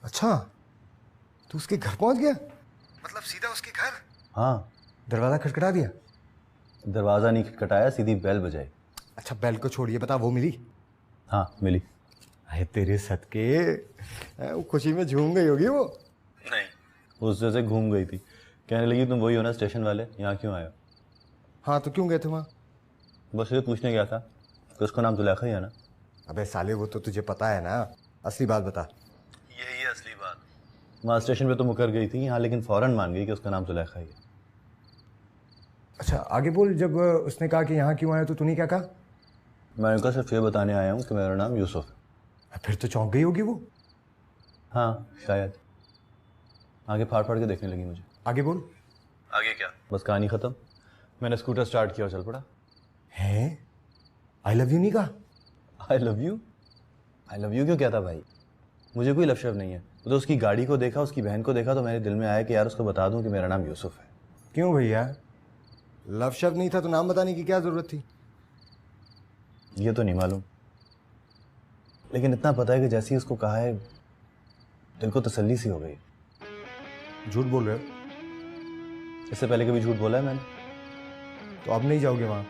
अच्छा, तू उसके घर पहुंच गया? मतलब सीधा उसके घर? हाँ। दरवाजा खटखटा दिया? दरवाज़ा नहीं खटखटाया, सीधी बेल बजाई। अच्छा, बेल को छोड़िए, बता वो मिली? हाँ मिली। अरे तेरे सदके, वो खुशी में झूम गई होगी वो। नहीं, उस जैसे घूम गई थी, कहने लगी तुम वही हो ना स्टेशन वाले, यहाँ क्यों आए हो? हाँ तो क्यों गए थे वहाँ? बस ये पूछने गया था कि उसका नाम जुलेखा ही है ना। अबे साले, वो तो तुझे पता है ना, असली बात बता। यही है असली बात। वहाँ स्टेशन पे तो मुकर गई थी, यहाँ लेकिन फौरन मान गई कि उसका नाम जुलेखा ही है। अच्छा आगे बोल, जब उसने कहा कि यहाँ क्यों आया तो तूने क्या कहा? मैं उनका सिर्फ ये बताने आया हूँ कि मेरा नाम यूसुफ है। फिर तो चौंक गई होगी वो। हाँ शायद। आगे फाड़ फाड़ के देखने लगी मुझे। आगे बोल। आगे क्या, बस कहानी खत्म। मैंने स्कूटर स्टार्ट किया और चल पड़ा। है? आई लव यू नहीं कहा? I love you? I love you क्यों कहता भाई? मुझे कोई लव नहीं है। तो उसकी गाड़ी को देखा, उसकी बहन को देखा तो मेरे दिल में आया कि यार उसको बता दूं कि मेरा नाम यूसुफ है। क्यों भैया, लव शब्द नहीं था तो नाम बताने की क्या जरूरत थी? ये तो नहीं मालूम, लेकिन इतना पता है कि जैसे ही उसको कहा है दिल को तसल्ली सी हो गई। झूठ बोल रहे हो? इससे पहले कभी झूठ बोला है मैंने? तो अब नहीं जाओगे वहां?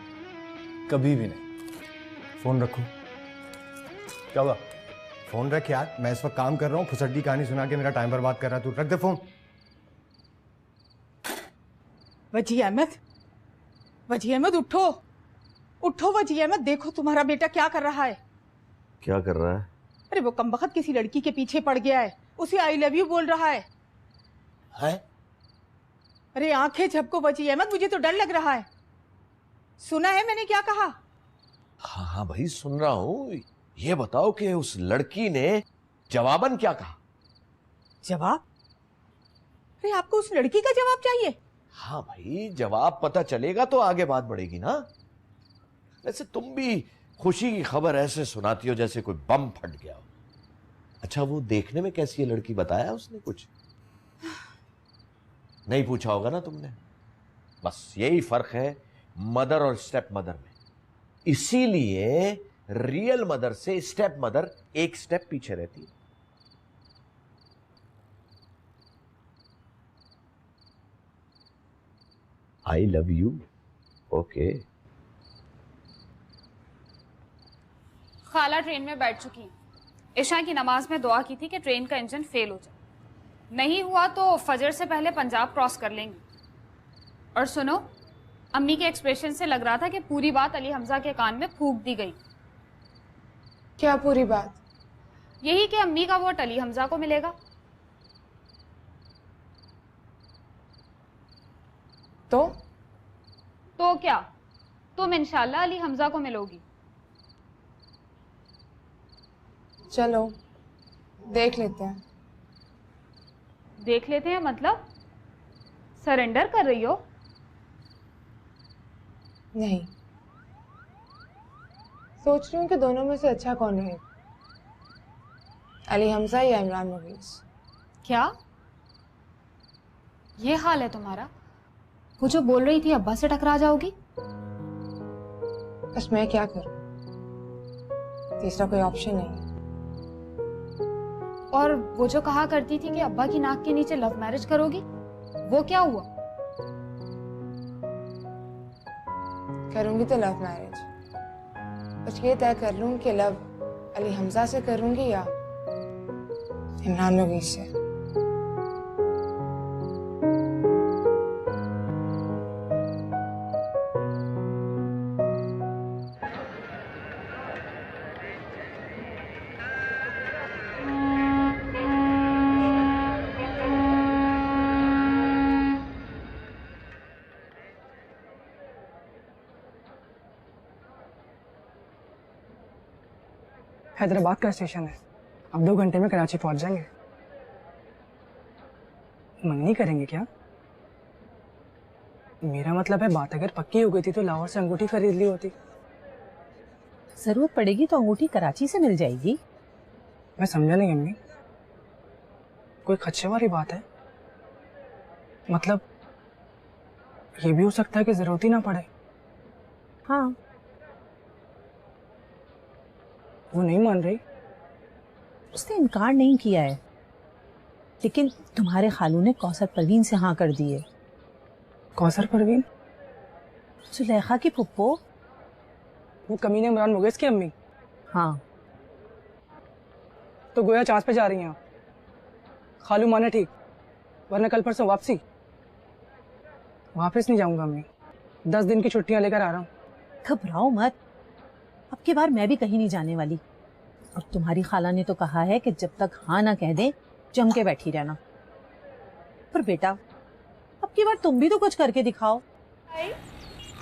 कभी भी नहीं। फोन रखो। क्या हुआ? फोन रख यार, मैं इस वक्त काम कर रहा हूँ, फुसड्डी कहानी सुना के मेरा टाइम बर्बाद कर रहा है तू। रख दे फोन। वजी अहमद, वजी अहमद उठो, उठो वजी अहमद, देखो तुम्हारा बेटा क्या कर रहा है। क्या कर रहा है? अरे वो कमबख्त किसी लड़की के पीछे पड़ गया है, उसे आई लव यू बोल रहा है। अरे आंखें झपको वजी अहमद, मुझे तो डर लग रहा है। सुना है मैंने क्या कहा? हाँ हाँ भाई सुन रहा हूं। ये बताओ कि उस लड़की ने जवाबन क्या कहा? जवाब? अरे आपको उस लड़की का जवाब चाहिए? हाँ भाई, जवाब पता चलेगा तो आगे बात बढ़ेगी ना। वैसे तुम भी खुशी की खबर ऐसे सुनाती हो जैसे कोई बम फट गया हो। अच्छा वो देखने में कैसी है लड़की, बताया उसने कुछ? नहीं पूछा होगा ना तुमने। बस यही फर्क है मदर और स्टेप मदर में। इसीलिए रियल मदर से स्टेप मदर एक स्टेप पीछे रहती है। I love you. ओके। खाला ट्रेन में बैठ चुकी। इशा की नमाज में दुआ की थी कि ट्रेन का इंजन फेल हो जाए, नहीं हुआ तो फजर से पहले पंजाब क्रॉस कर लेंगे। और सुनो, अम्मी के एक्सप्रेशन से लग रहा था कि पूरी बात अली हमजा के कान में फूंक दी गई। क्या पूरी बात? यही कि अम्मी का वोट अली हमजा को मिलेगा। तो क्या, तुम इंशाल्लाह अली हमजा को मिलोगी। चलो देख लेते हैं। देख लेते हैं मतलब सरेंडर कर रही हो? नहीं, सोच रही हूँ कि दोनों में से अच्छा कौन रहेगा, अली हमजा या इमरान मुगीस। क्या ये हाल है तुम्हारा? वो जो बोल रही थी अब्बा से टकरा जाओगी। बस मैं क्या करूँ, तीसरा कोई ऑप्शन नहीं है। और वो जो कहा करती थी कि अब्बा की नाक के नीचे लव मैरिज करोगी, वो क्या हुआ? करूंगी तो लव मैरिज, बस ये तय कर लूँ कि लव अली हमजा से करूंगी या इमरान मुगीस से। हैदराबाद का स्टेशन है, अब 2 घंटे में कराची पहुंच जाएंगे। मंगनी करेंगे क्या? मेरा मतलब है बात अगर पक्की हो गई थी तो लाहौर से अंगूठी खरीद ली होती। जरूरत पड़ेगी तो अंगूठी कराची से मिल जाएगी। मैं समझा नहीं अम्मी, कोई खदशे वाली बात है? मतलब ये भी हो सकता है कि जरूरत ही ना पड़े। हाँ, वो नहीं मान रही। उसने इनकार नहीं किया है, लेकिन तुम्हारे खालू ने कौसर परवीन से हाँ कर दी है। कौसर परवीन? सुलेखा की पुप्पो। वो कमीने इमरान मुगेस की अम्मी? हाँ। तो गोया चांस पे जा रही हैं आप? खालू माने ठीक, वरना कल परसों वापसी। वापस नहीं जाऊंगा मैं, 10 दिन की छुट्टियां लेकर आ रहा हूँ। घबराओ मत, अब की बार मैं भी कहीं नहीं जाने वाली। और तुम्हारी खाला ने तो कहा है कि जब तक हाँ ना कह दे जम के बैठी रहना। पर बेटा अब की बार तुम भी तो कुछ करके दिखाओ।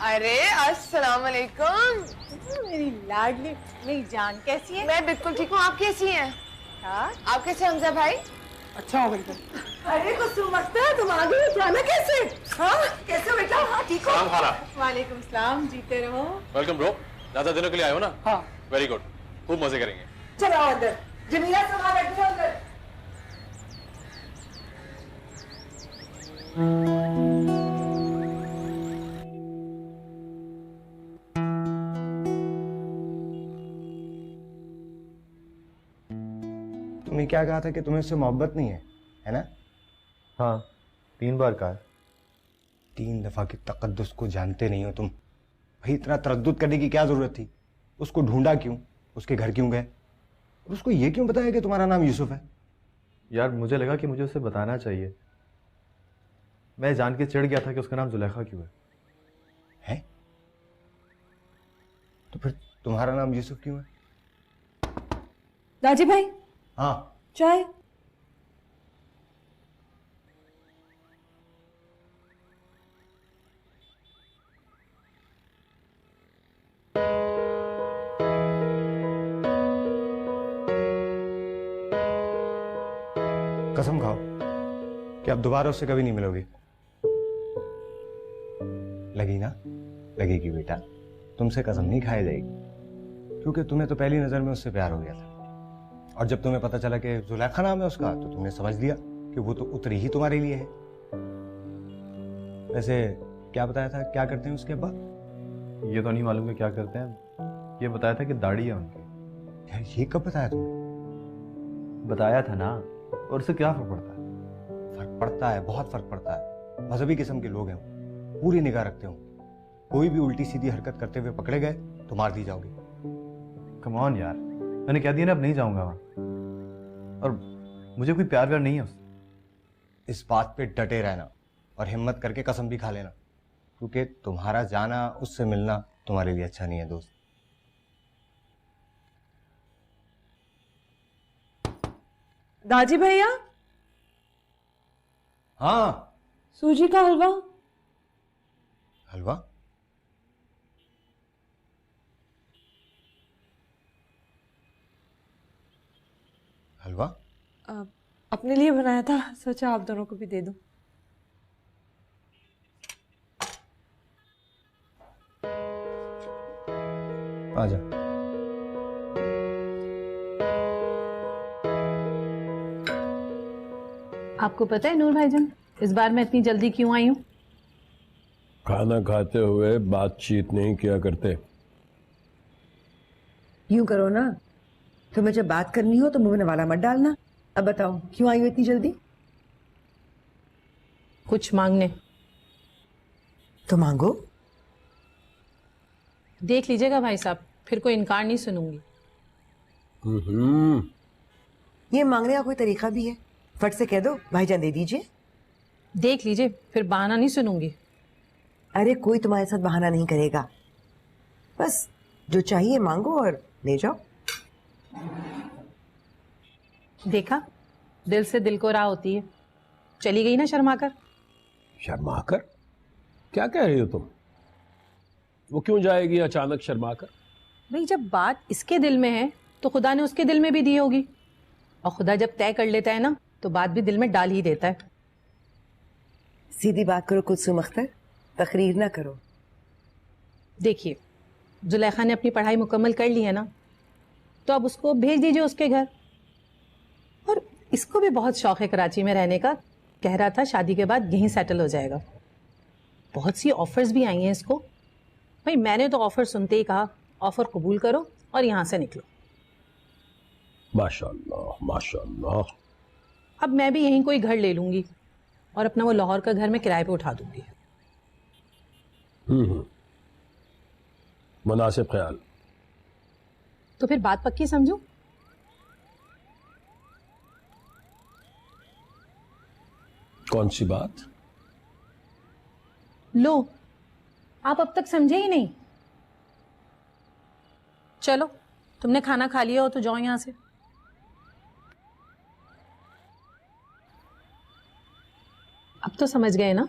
अरे अस्सलाम वालेकुम। मेरी लाडली मेरी जान कैसी है? मैं बिल्कुल ठीक हूँ, आप कैसी हैं? हाँ? आप कैसे हमजा भाई? अच्छा हो बिल्कुल। अरे कुसुम अख्तर, तुम आ गई, जाना कैसे? हाँ कैसे हो बेटा? हाँ ठीक हो? सलाम खाला। वालेकुम सलाम, जीते रहो। Welcome bro. ज्यादा दिनों के लिए आए हो ना? हाँ। वेरी गुड, खूब मजे करेंगे। चलो आओ अंदर, जमीला सामान रख दो अंदर। तुमने क्या कहा था कि तुम्हें उससे मोहब्बत नहीं है ना? हाँ, 3 बार कहा। 3 दफा की तकद्दुस को जानते नहीं हो तुम। भाई इतना तरद्दुद करने की क्या जरूरत थी? उसको ढूंढा क्यों? उसके घर क्यों गए? और उसको ये क्यों बताया कि तुम्हारा नाम यूसुफ है? यार मुझे लगा कि मुझे उसे बताना चाहिए। मैं जान के चिढ़ गया था कि उसका नाम जुलेखा क्यों है। तो फिर तुम्हारा नाम यूसुफ क्यों है? राजी भाई हाँ। चाय। कसम खाओ कि अब दोबारा उससे कभी नहीं मिलोगी। लगी ना? लगेगी बेटा, तुमसे कसम नहीं खाई जाएगी, क्योंकि तुम्हें तो पहली नजर में उससे प्यार हो गया था। और जब तुम्हें पता चला कि जुलेखा नाम है उसका, तो तुमने समझ लिया कि वो तो उतरी ही तुम्हारे लिए है। वैसे क्या बताया था, क्या करते हैं उसके अब्बा? ये तो नहीं मालूम कि क्या करते हैं। ये बताया था कि दाढ़ी है उनकी। यार ये कब बताया तुमने? बताया था ना। और उससे क्या फर्क पड़ता है? फर्क पड़ता है, बहुत फर्क पड़ता है। मजहबी किस्म के लोग हैं, पूरी निगाह रखते हो। कोई भी उल्टी सीधी हरकत करते हुए पकड़े गए तो मार दी जाओगे। कम ऑन यार, मैंने कह दिया ना अब नहीं जाऊंगा वहां। और मुझे कोई प्यार व्यार नहीं है उससे। इस बात पे डटे रहना और हिम्मत करके कसम भी खा लेना, क्योंकि तुम्हारा जाना, उससे मिलना तुम्हारे लिए अच्छा नहीं है दोस्त। दाजी भैया, हाँ। सूजी का हलवा। हलवा? हलवा? अपने लिए बनाया था, सोचा आप दोनों को भी दे दूं। आजा। आपको पता है नूर भाईजान, इस बार मैं इतनी जल्दी क्यों आई हूँ? खाना खाते हुए बातचीत नहीं किया करते। यूं करो ना, तुम्हें जब बात करनी हो तो मुंह में वाला मत डालना। अब बताओ क्यों आई हो इतनी जल्दी? कुछ मांगने। तो मांगो। देख लीजिएगा भाई साहब, फिर कोई इनकार नहीं सुनूंगी। ये मांगने का कोई तरीका भी है? फट से कह दो भाईजान दे दीजिए। देख लीजिए, फिर बहाना नहीं सुनूंगी। अरे कोई तुम्हारे साथ बहाना नहीं करेगा, बस जो चाहिए मांगो और ले जाओ। देखा, दिल से दिल को राह होती है। चली गई ना शर्माकर। शर्माकर? क्या कह रही हो तुम? वो क्यों जाएगी अचानक शर्माकर? भाई जब बात इसके दिल में है तो खुदा ने उसके दिल में भी दी होगी, और खुदा जब तय कर लेता है ना तो बात भी दिल में डाल ही देता है। सीधी बात करो कुलसुम अख्तर, तकरीर ना करो। देखिए, जुलेखा ने अपनी पढ़ाई मुकम्मल कर ली है ना, तो अब उसको भेज दीजिए उसके घर। और इसको भी बहुत शौक है कराची में रहने का, कह रहा था शादी के बाद यहीं सेटल हो जाएगा। बहुत सी ऑफर्स भी आई हैं इसको। भाई मैंने तो ऑफर सुनते ही कहा ऑफर कबूल करो और यहाँ से निकलो। माशाल्लाह माशाल्लाह, अब मैं भी यहीं कोई घर ले लूंगी और अपना वो लाहौर का घर मैं किराए पे उठा दूंगी। मुनासिब ख्याल। तो फिर बात पक्की समझूं? कौन सी बात? लो, आप अब तक समझे ही नहीं। चलो, तुमने खाना खा लिया हो तो जाओ यहां से। अब तो समझ गए ना?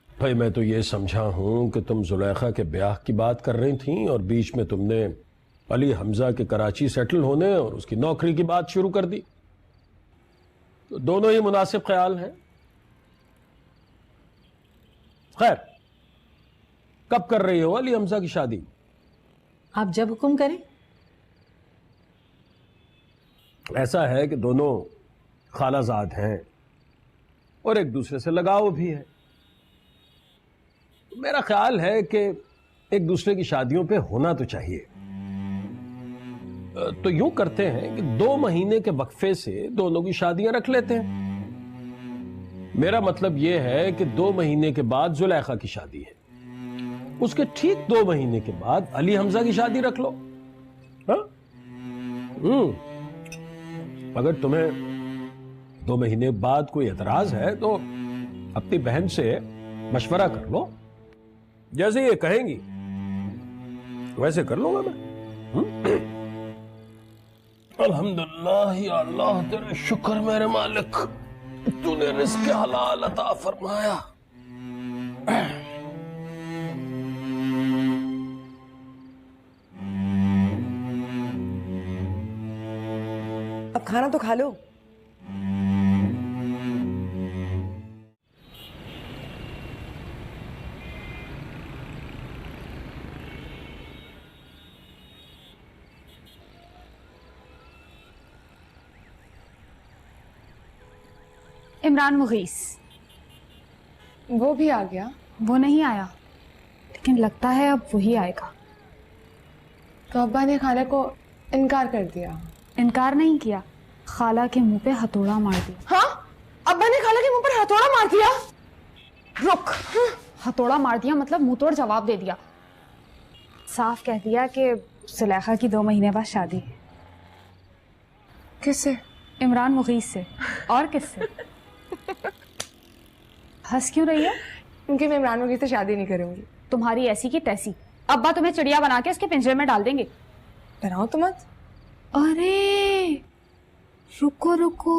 भाई मैं तो ये समझा हूं कि तुम जुलेखा के ब्याह की बात कर रही थी और बीच में तुमने अली हमजा के कराची सेटल होने और उसकी नौकरी की बात शुरू कर दी। तो दोनों ही मुनासिब ख्याल हैं। खैर, कब कर रही हो अली हमजा की शादी? आप जब हुक्म करें। ऐसा है कि दोनों खालाजाद हैं और एक दूसरे से लगाव भी है। मेरा ख्याल है कि एक दूसरे की शादियों पे होना तो चाहिए। तो यूं करते हैं कि 2 महीने के वक्फे से दोनों की शादियां रख लेते हैं। मेरा मतलब यह है कि 2 महीने के बाद जुलेखा की शादी है, उसके ठीक 2 महीने के बाद अली हमजा की शादी रख लो। हाँ? अगर तुम्हें 2 महीने बाद कोई एतराज है तो अपनी बहन से मशवरा कर लो, जैसे ये कहेंगी वैसे कर लूंगा मैं। अल्हम्दुलिल्लाह या अल्लाह तेरे शुक्र मेरे मालिक, तूने रिज़्क़ हलाल अता फरमाया। अब खाना तो खा लो। इमरान मुगीस। वो भी आ गया? वो नहीं आया, लेकिन लगता है अब वही आएगा। तो अब्बा ने खाला को इनकार कर दिया? इनकार नहीं किया, खाला के मुंह पे हथौड़ा मार दिया। हाँ, अब्बा ने खाला के मुंह पर हथौड़ा मार दिया? रुक, हथौड़ा मार दिया मतलब मुंह तोड़ जवाब दे दिया। साफ कह दिया कि जुलेखा की 2 महीने बाद शादी है। किससे? इमरान मुगीस से। और किससे? हंस क्यों रही है? क्योंकि मैं इमरान मुगीस से शादी नहीं करूंगी। तुम्हारी ऐसी की तैसी, अब्बा तुम्हें चिड़िया बना के उसके पिंजरे में डाल देंगे। डराओ तो मत। अरे रुको रुको,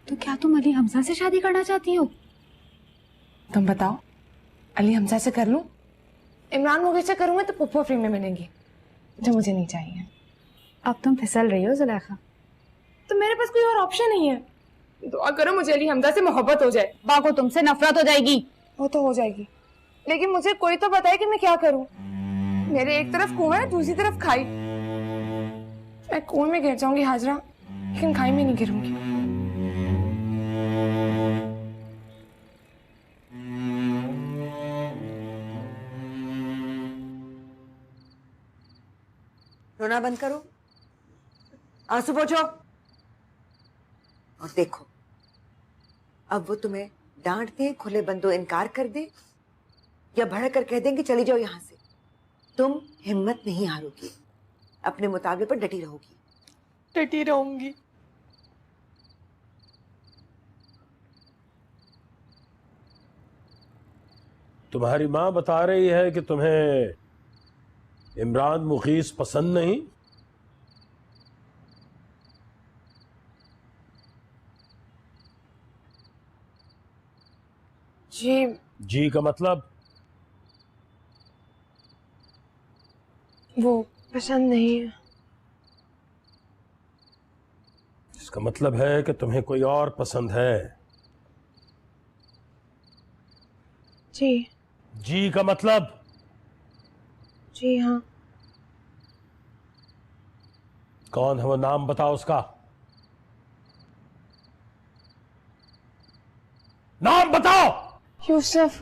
तो क्या तुम अली हमजा से शादी करना चाहती हो? तुम बताओ, अली हमजा से कर लूं? इमरान मुगीस से करूंगा तो पुप्पो फ्री में मिलेंगी, जो मुझे नहीं चाहिए। अब तुम फिसल रही हो जुलेखा। तो मेरे पास कोई और ऑप्शन नहीं है। दुआ करो मुझे अली हमजा से मोहब्बत हो जाए। बाको तुमसे नफरत हो जाएगी। वो तो हो जाएगी, लेकिन मुझे कोई तो बताए कि मैं क्या करूं। मेरे एक तरफ कुआं है, दूसरी तरफ खाई। मैं कुएं में गिर जाऊंगी हाजरा, लेकिन खाई में नहीं गिरूंगी। रोना बंद करो, आंसू पोंछो। और देखो, अब वो तुम्हें डांट दे, खुले बंदो इनकार कर दे, या भड़क कर कह देंगे चली जाओ यहां से, तुम हिम्मत नहीं हारोगी, अपने मुताबे पर डटी रहोगी। डटी रहूंगी। तुम्हारी माँ बता रही है कि तुम्हें इमरान मुगीस पसंद नहीं। जी। जी का मतलब? वो पसंद नहीं है। इसका मतलब है कि तुम्हें कोई और पसंद है। जी। जी का मतलब? जी हाँ। कौन है वो, नाम बताओ उसका। नाम बताओ। यूसुफ।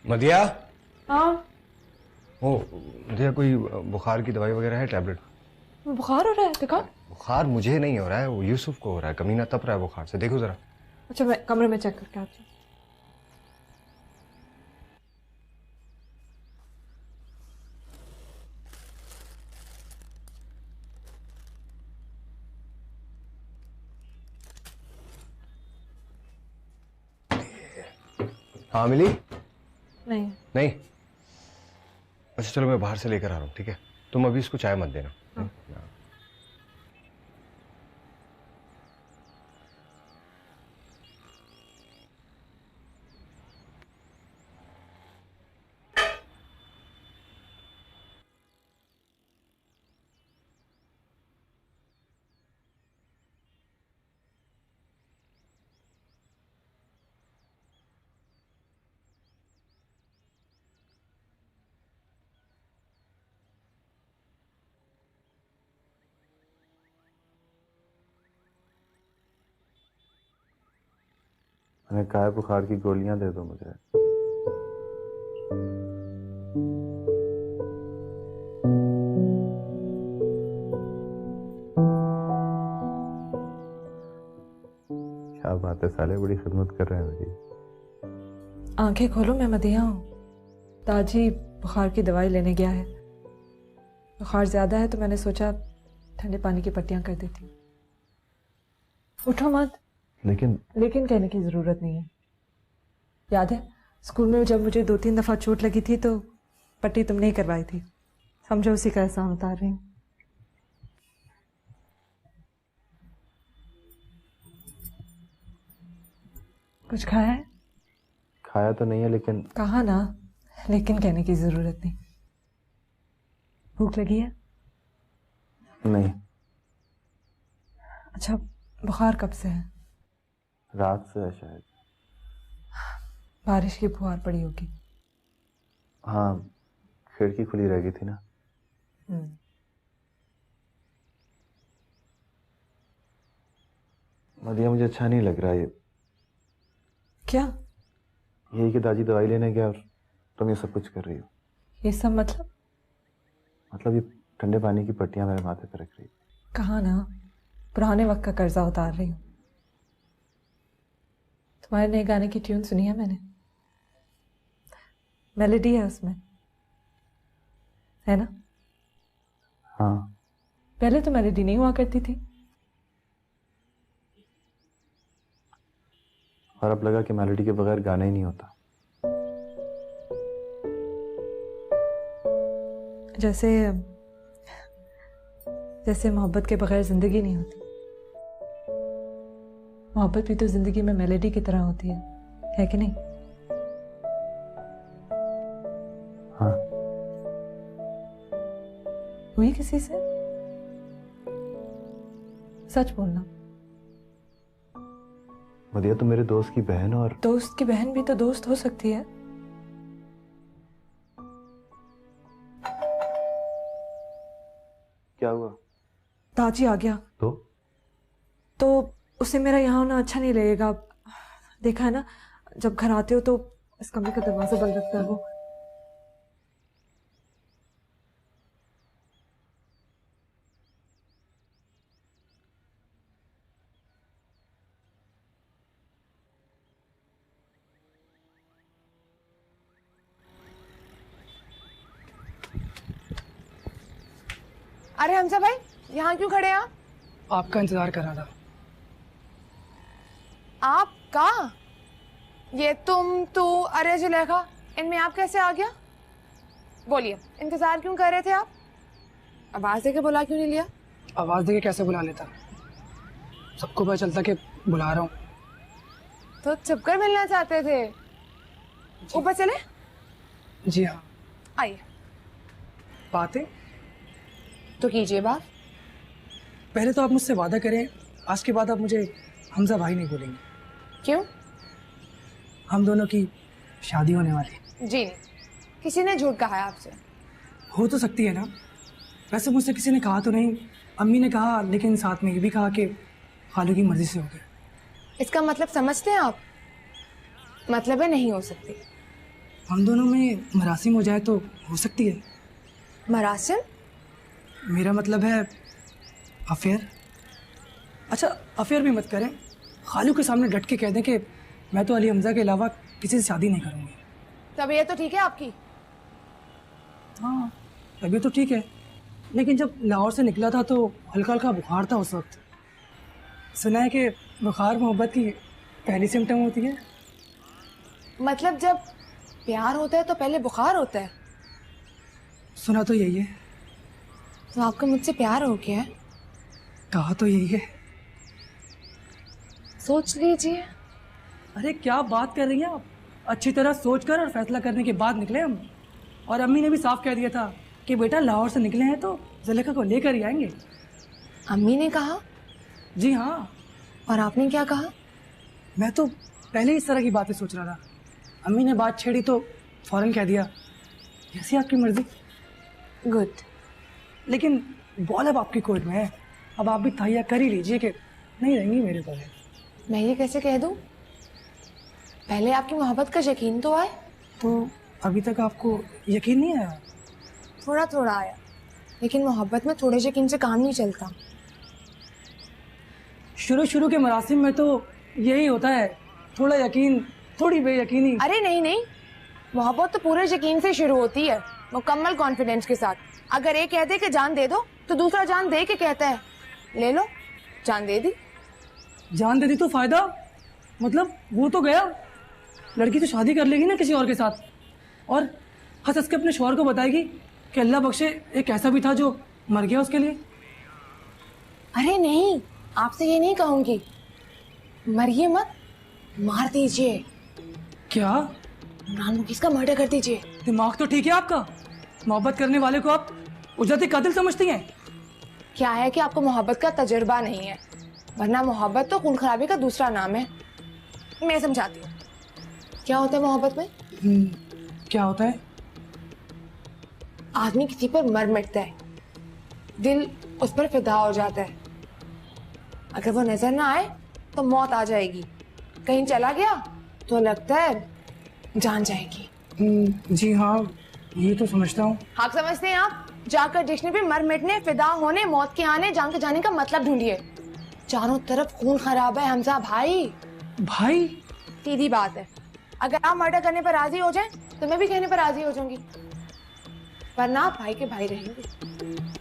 मदिया। हाँ। ओ मदिया, कोई बुखार की दवाई वगैरह है, टैबलेट? बुखार हो रहा है? देखा? बुखार मुझे नहीं हो रहा है, वो यूसुफ को हो रहा है। कमीना तप रहा है बुखार से, देखो जरा। अच्छा, मैं कमरे में चेक करके आती हूँ। हाँ मिली? नहीं। नहीं? अच्छा चलो, मैं बाहर से लेकर आ रहा हूँ, ठीक है? तुम अभी इसको चाय मत देना। हाँ। मैंने कहा है बुखार की गोलियां दे दो मुझे। क्या बात है साले, बड़ी खिदमत कर रहे हैं मेरी। आंखें खोलो, मैं मदिया हूँ। ताजी बुखार की दवाई लेने गया है। बुखार ज्यादा है तो मैंने सोचा ठंडे पानी की पट्टियां कर देती हूँ। उठो मत। लेकिन कहने की जरूरत नहीं है। याद है स्कूल में जब मुझे 2-3 दफा चोट लगी थी तो पट्टी तुमने ही करवाई थी। समझो उसी का एहसान उतार रही हूँ। कुछ खाया है? खाया तो नहीं है, लेकिन कहा ना, लेकिन कहने की जरूरत नहीं। भूख लगी है? नहीं। अच्छा, बुखार कब से है? रात से है शायद। बारिश की फुहार पड़ी होगी। हाँ, खिड़की खुली रह गई थी ना। मदिया, मुझे अच्छा नहीं लग रहा ये। क्या? यही कि दादी दवाई लेने गया और तुम ये सब कुछ कर रही हो। ये सब मतलब ये ठंडे पानी की पट्टियां मेरे माथे पर रख रही। कहा ना, पुराने वक्त का कर्जा उतार रही हूँ। तुम्हारे नए गाने की ट्यून सुनी है मैंने। मेलोडी है उसमें, है ना? हाँ। पहले तो मेलोडी नहीं हुआ करती थी। और अब लगा कि मेलोडी के बगैर गाना ही नहीं होता। जैसे मोहब्बत के बगैर जिंदगी नहीं होती। मोहब्बत भी तो जिंदगी में मेलोडी की तरह होती है कि नहीं? हाँ। हुई किसी से? सच बोलना। मदिया, तुम मेरे दोस्त की बहन, और दोस्त की बहन भी तो दोस्त हो सकती है। क्या हुआ? ताजी आ गया तो उसे मेरा यहाँ होना अच्छा नहीं लगेगा। देखा है ना, जब घर आते हो तो इस कमरे का दरवाजा बंद रखता है वो। अरे हमजा भाई, यहाँ क्यों खड़े हैं आप? आपका इंतजार कर रहा था। आपका? ये तुम, तू, अरे जुलेखा, इनमें आप कैसे आ गया? बोलिए, इंतजार क्यों कर रहे थे आप? आवाज देके बुला क्यों नहीं लिया? आवाज देके कैसे बुला लेता? सबको पता चलता कि बुला रहा हूँ। तो छुपकर मिलना चाहते थे? ऊपर चले? जी हाँ। आइए। बातें तो कीजिए बात। पहले तो आप मुझसे वादा करें, आज के बाद आप मुझे हमजा भाई नहीं बोलेंगे। क्यों? हम दोनों की शादी होने वाली। जी नहीं, किसी ने झूठ कहा है आपसे? हो तो सकती है ना। वैसे मुझसे किसी ने कहा तो नहीं, अम्मी ने कहा, लेकिन साथ में ये भी कहा कि खालू की मर्जी से हो गया। इसका मतलब समझते हैं आप? मतलब है नहीं हो सकती। हम दोनों में मरासिम हो जाए तो हो सकती है। मरासिम? मेरा मतलब है अफेयर। अच्छा, अफेयर भी मत करें, खालू के सामने डट के कह दें कि मैं तो अली हमजा के अलावा किसी से शादी नहीं करूँगी। तबीयत तो ठीक है आपकी? हाँ, तबीयत तो ठीक है, लेकिन जब लाहौर से निकला था तो हल्का हल्का बुखार था उस वक्त। सुना है कि बुखार मोहब्बत की पहली सिम्टम होती है। मतलब जब प्यार होता है तो पहले बुखार होता है? सुना तो यही है। तो आपका मुझसे प्यार हो गया है? कहा तो यही है। सोच लीजिए। अरे क्या बात कर रही हैं आप? अच्छी तरह सोचकर और फैसला करने के बाद निकले हम। और अम्मी ने भी साफ कह दिया था कि बेटा लाहौर से निकले हैं तो जुलेखा को लेकर ही आएंगे। अम्मी ने कहा? जी हाँ। और आपने क्या कहा? मैं तो पहले इस तरह की बातें सोच रहा था, अम्मी ने बात छेड़ी तो फौरन कह दिया जैसी आपकी मर्जी। गुड। लेकिन बॉल अब आपकी कोर्ट में है, अब आप भी तैयार कर ही लीजिए कि नहीं रहेंगी मेरे बगैर। मैं ये कैसे कह दूं? पहले आपकी मोहब्बत का यकीन तो आए। तो अभी तक आपको यकीन नहीं आया? थोड़ा थोड़ा आया, लेकिन मोहब्बत में थोड़े यकीन से काम नहीं चलता। शुरू के मरासिम में तो यही होता है, थोड़ा यकीन थोड़ी बेयकीनी। अरे नहीं नहीं, मोहब्बत तो पूरे यकीन से शुरू होती है, मुकम्मल कॉन्फिडेंस के साथ। अगर एक कह दे कि जान दे दो तो दूसरा जान दे के कहता है ले लो, जान दे दी। जान दे दी तो फायदा? मतलब वो तो गया, लड़की तो शादी कर लेगी ना किसी और के साथ, और हंस हंस के अपने शौहर को बताएगी कि अल्लाह बख्शे एक ऐसा भी था जो मर गया उसके लिए। अरे नहीं, आपसे ये नहीं कहूंगी, मरिए मत, मार दीजिए। क्या? इमरान मुकीस का मर्डर कर दीजिए। दिमाग तो ठीक है आपका? मोहब्बत करने वाले को आप उजरती कातिल समझती हैं? क्या है कि आपको मोहब्बत का तजुर्बा नहीं है, वरना मोहब्बत तो खून खराबी का दूसरा नाम है। मैं समझाती हूँ क्या होता है मोहब्बत में। क्या होता है? आदमी किसी पर मर मिटता है, दिल उस पर फिदा हो जाता है। अगर वो नजर ना आए तो मौत आ जाएगी, कहीं चला गया तो लगता है जान जाएगी। जी हाँ, ये तो समझता हूँ। आप समझते हैं? आप जाकर डिक्शनरी पे मर मिटने, फिदा होने, मौत के आने, जान के जाने का मतलब ढूंढिए। चारों तरफ खून खराब है हमजा भाई। भाई? सीधी बात है, अगर आप मर्डर करने पर राजी हो जाए तो मैं भी कहने पर राजी हो जाऊंगी, वरना आप भाई के भाई रहेंगे।